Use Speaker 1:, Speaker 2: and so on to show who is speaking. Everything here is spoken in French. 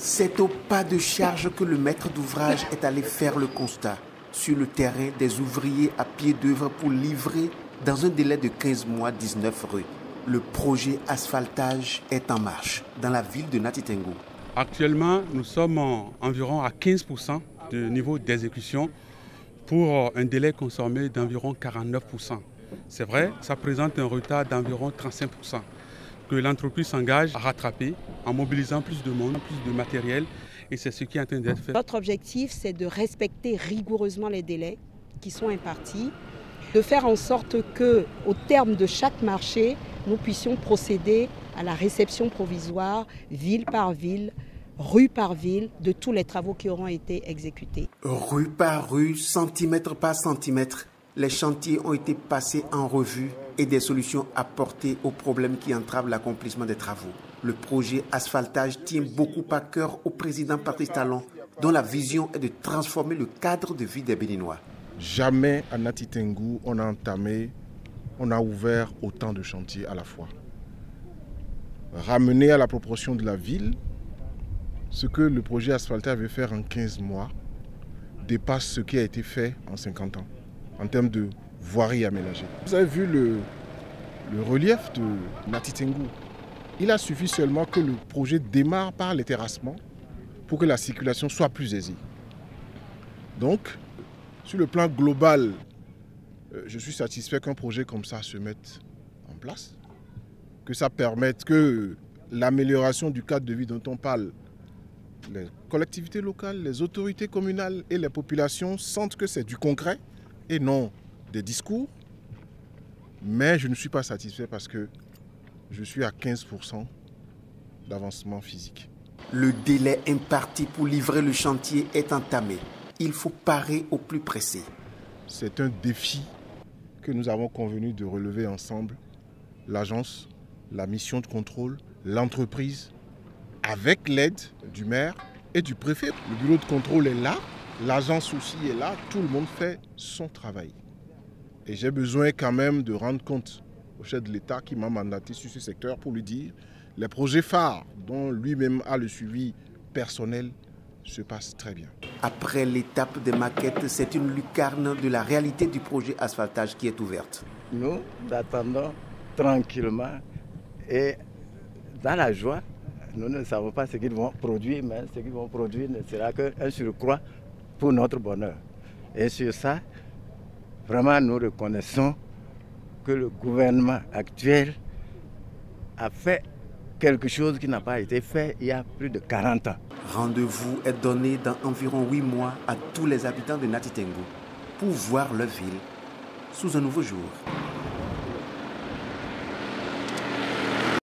Speaker 1: C'est au pas de charge que le maître d'ouvrage est allé faire le constat. Sur le terrain, des ouvriers à pied d'œuvre pour livrer dans un délai de 15 mois 19 rues. Le projet asphaltage est en marche dans la ville de Nati Tengu.
Speaker 2: Actuellement, nous sommes environ à 15% de niveau d'exécution pour un délai consommé d'environ 49%. C'est vrai, ça présente un retard d'environ 35% que l'entreprise s'engage à rattraper en mobilisant plus de monde, plus de matériel, et c'est ce qui est en train d'être fait.
Speaker 3: Notre objectif, c'est de respecter rigoureusement les délais qui sont impartis, de faire en sorte qu'au terme de chaque marché, nous puissions procéder à la réception provisoire, ville par ville, rue par ville, de tous les travaux qui auront été exécutés.
Speaker 1: Rue par rue, centimètre par centimètre, les chantiers ont été passés en revue et des solutions apportées aux problèmes qui entravent l'accomplissement des travaux. Le projet asphaltage tient beaucoup à cœur au président Patrice Talon, dont la vision est de transformer le cadre de vie des Béninois.
Speaker 4: Jamais à Nati Tengu, on a ouvert autant de chantiers à la fois. Ramener à la proportion de la ville, ce que le projet asphaltage veut faire en 15 mois dépasse ce qui a été fait en 50 ans, en termes de voirie aménagée. Vous avez vu le relief de Nati Tengu. Il a suffi seulement que le projet démarre par les terrassements pour que la circulation soit plus aisée. Donc, sur le plan global, je suis satisfait qu'un projet comme ça se mette en place, que ça permette que l'amélioration du cadre de vie dont on parle, les collectivités locales, les autorités communales et les populations sentent que c'est du concret et non des discours. Mais je ne suis pas satisfait parce que je suis à 15% d'avancement physique.
Speaker 1: Le délai imparti pour livrer le chantier est entamé. Il faut parer au plus pressé.
Speaker 4: C'est un défi que nous avons convenu de relever ensemble. L'agence, la mission de contrôle, l'entreprise, avec l'aide du maire et du préfet. Le bureau de contrôle est là, l'agence aussi est là, tout le monde fait son travail. Et j'ai besoin quand même de rendre compte au chef de l'État qui m'a mandaté sur ce secteur pour lui dire les projets phares dont lui-même a le suivi personnel se passent très bien.
Speaker 1: Après l'étape des maquettes, c'est une lucarne de la réalité du projet asphaltage qui est ouverte.
Speaker 5: Nous attendons tranquillement et dans la joie. Nous ne savons pas ce qu'ils vont produire, mais ce qu'ils vont produire ne sera qu'un surcroît pour notre bonheur. Et sur ça, vraiment nous reconnaissons que le gouvernement actuel a fait quelque chose qui n'a pas été fait il y a plus de 40 ans.
Speaker 1: Rendez-vous est donné dans environ 8 mois à tous les habitants de Nati Tengu pour voir leur ville sous un nouveau jour.